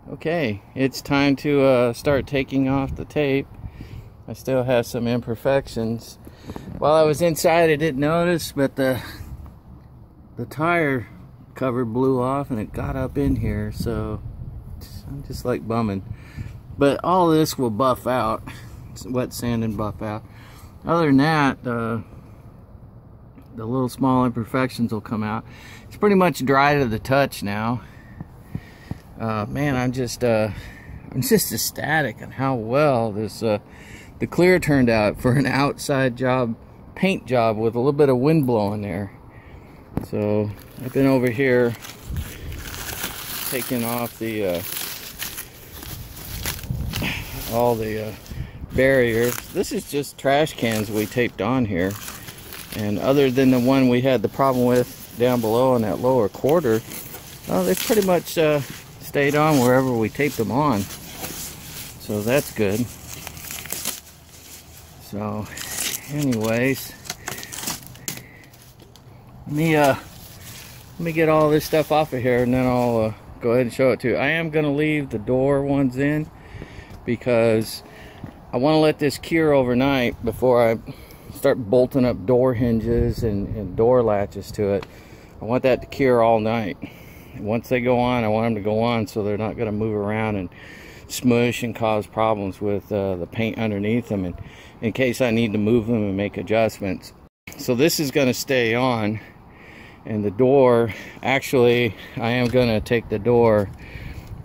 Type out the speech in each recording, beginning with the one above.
Okay, it's time to start taking off the tape. I still have some imperfections. While I was inside, I didn't notice, but the tire cover blew off and it got up in here, so I'm just like bumming. But all this will buff out. It's wet sand and buff out. Other than that, the little small imperfections will come out. It's pretty much dry to the touch now. Man, I'm just ecstatic on how well this the clear turned out for an outside job, paint job with a little bit of wind blowing there. So I've been over here taking off the all the barriers. This is just trash cans we taped on here, and other than the one we had the problem with down below in that lower quarter, they pretty much stayed on wherever we taped them on, so that's good. So anyways, let me get all this stuff off of here, and then I'll go ahead and show it to you. I am going to leave the door ones in because I want to let this cure overnight before I start bolting up door hinges and door latches to it. I want that to cure all night. Once they go on, I want them to go on so they're not going to move around and smush and cause problems with the paint underneath them, and in case I need to move them and make adjustments. So this is going to stay on, and the door, actually I am going to take the door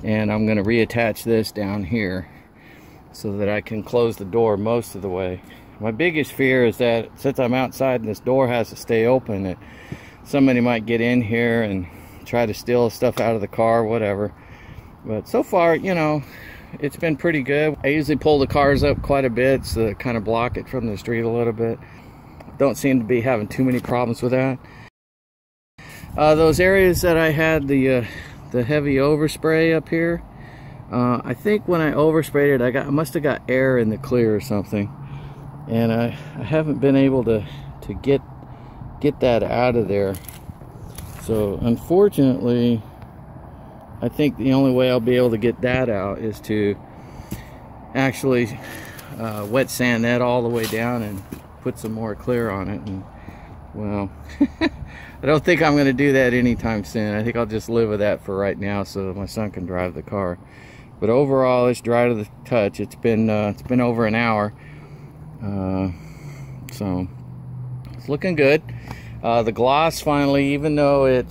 and I'm going to reattach this down here so that I can close the door most of the way. My biggest fear is that since I'm outside and this door has to stay open, that somebody might get in here and try to steal stuff out of the car, whatever. But so far, you know, it's been pretty good. I usually pull the cars up quite a bit to kind of block it from the street a little bit. Don't seem to be having too many problems with that. Those areas that I had the heavy overspray up here, I think when I oversprayed it, I must have got air in the clear or something, and I haven't been able to get that out of there. So unfortunately, I think the only way I'll be able to get that out is to actually wet sand that all the way down and put some more clear on it. And well, I don't think I'm going to do that anytime soon. I think I'll just live with that for right now so my son can drive the car. But overall, it's dry to the touch. It's been over an hour, so it's looking good. The gloss finally, even though it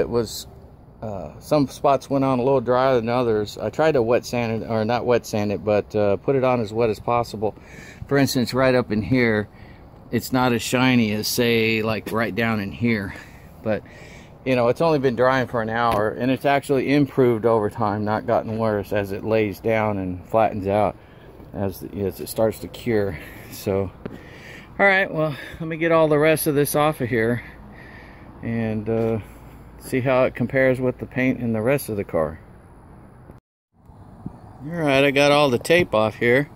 was some spots went on a little drier than others, I tried to wet sand it, or not wet sand it, but put it on as wet as possible. For instance, right up in here, it's not as shiny as, say, like right down in here. But you know, it's only been drying for an hour, and it's actually improved over time, not gotten worse as it lays down and flattens out as it starts to cure. So alright, well, let me get all the rest of this off of here and see how it compares with the paint in the rest of the car. Alright, I got all the tape off here.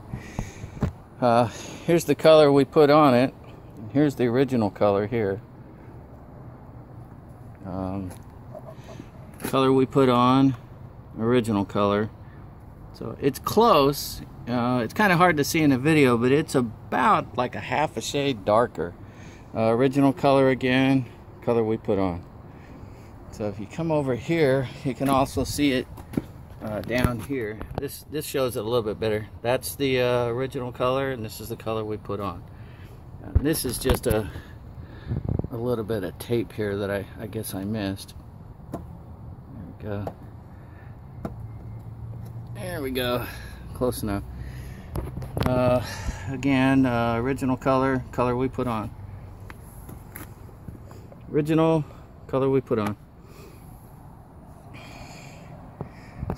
Here's the color we put on it. Here's the original color here. Color we put on, original color. So it's close. It's kind of hard to see in the video, but it's about like a half a shade darker. Original color again, color we put on. So if you come over here, you can also see it down here. This shows it a little bit better. That's the original color, and this is the color we put on. This is just a little bit of tape here that I guess I missed. There we go. There we go. Close enough. Again, original color we put on. Original color we put on.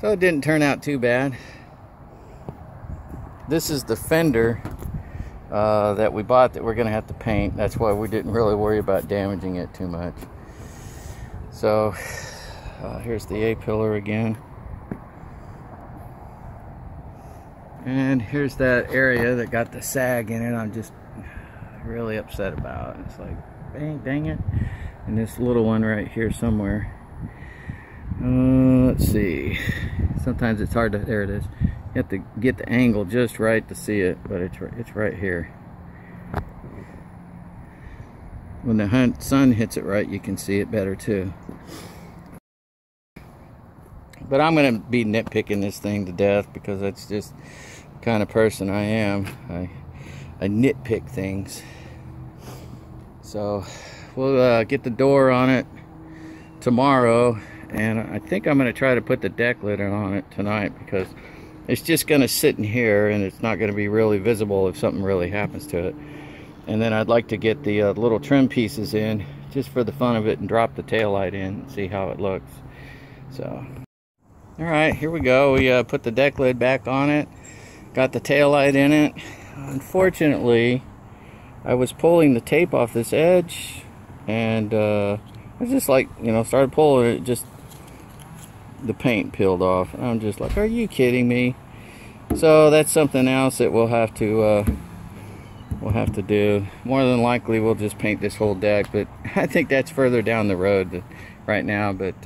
So it didn't turn out too bad. This is the fender that we bought that we're going to have to paint. That's why we didn't really worry about damaging it too much. So here's the A-pillar again. And here's that area that got the sag in it. I'm just really upset about. It's like, dang it. And this little one right here somewhere. Let's let's see. Sometimes it's hard to, there it is. You have to get the angle just right to see it, but it's right here. When the sun hits it right, you can see it better too. But I'm going to be nitpicking this thing to death because that's just the kind of person I am. I nitpick things. So we'll get the door on it tomorrow, and I think I'm going to try to put the deck lid on it tonight because it's just going to sit in here and it's not going to be really visible if something really happens to it. And then I'd like to get the little trim pieces in just for the fun of it and drop the taillight in and see how it looks. So, alright, here we go. We put the deck lid back on it, got the taillight in it. Unfortunately, I was pulling the tape off this edge, and I just like, you know, started pulling it, just the paint peeled off. And I'm just like, are you kidding me? So that's something else that we'll have to do. More than likely we'll just paint this whole deck, but I think that's further down the road right now. But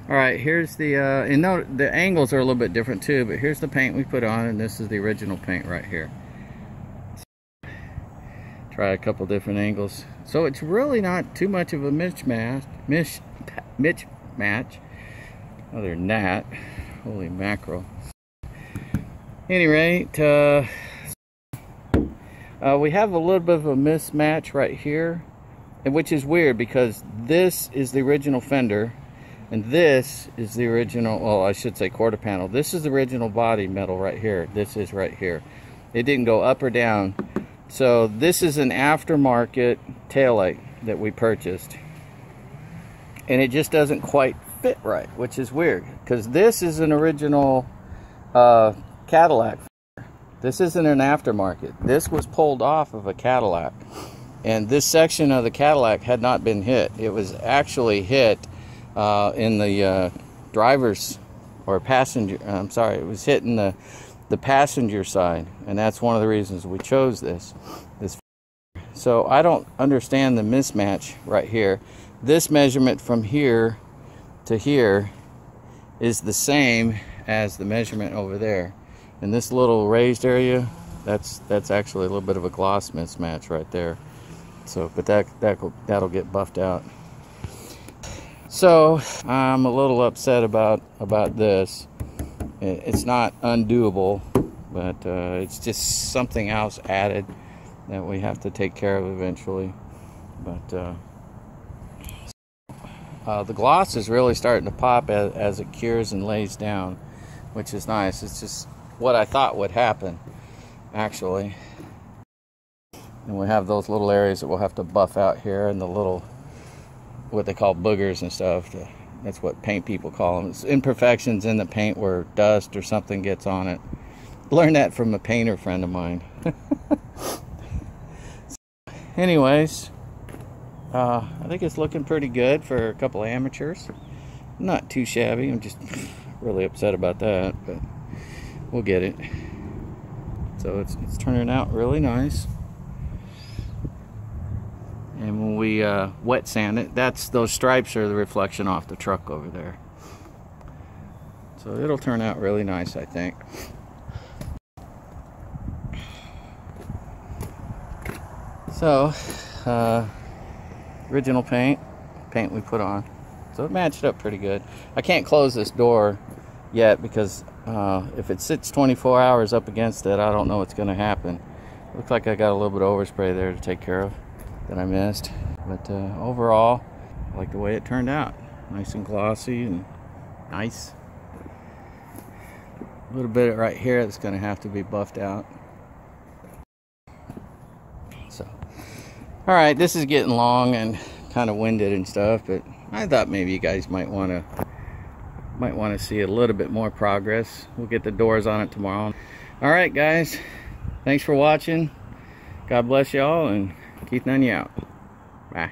alright, here's the and note the angles are a little bit different too, but here's the paint we put on, and this is the original paint right here. Try a couple different angles, so it's really not too much of a mismatch. Other than that, holy mackerel. Any rate, we have a little bit of a mismatch right here, and which is weird because this is the original fender, and this is the original, well, I should say quarter panel. This is the original body metal right here. This is right here. It didn't go up or down. So this is an aftermarket taillight that we purchased, and it just doesn't quite fit right, which is weird because this is an original Cadillac. This isn't an aftermarket. This was pulled off of a Cadillac, and this section of the Cadillac had not been hit. It was actually hit in the driver's or passenger, I'm sorry, it was hit in the passenger side, and that's one of the reasons we chose this. So I don't understand the mismatch right here. This measurement from here to here is the same as the measurement over there, and this little raised area, that's actually a little bit of a gloss mismatch right there. So, but that'll get buffed out. So I'm a little upset about this. It's not undoable, but it's just something else added that we have to take care of eventually. But the gloss is really starting to pop as it cures and lays down, which is nice. It's just what I thought would happen, actually. And we have those little areas that we'll have to buff out here, and the little, what they call boogers and stuff. That's what paint people call them. It's imperfections in the paint where dust or something gets on it. Learned that from a painter friend of mine. Anyways, I think it's looking pretty good for a couple of amateurs. Not too shabby. I'm just really upset about that, but we'll get it. So it's turning out really nice. And when we wet sand it, those stripes are the reflection off the truck over there. So it'll turn out really nice, I think. So, original paint we put on. So it matched up pretty good. I can't close this door yet because if it sits 24 hours up against it, I don't know what's going to happen. Looks like I got a little bit of overspray there to take care of that I missed. But overall, I like the way it turned out. Nice and glossy and nice. A little bit right here that's going to have to be buffed out. So, alright, this is getting long and kind of winded and stuff, but I thought maybe you guys might want to see a little bit more progress. We'll get the doors on it tomorrow. Alright guys, thanks for watching. God bless y'all, and Keith Nunny out. Bye.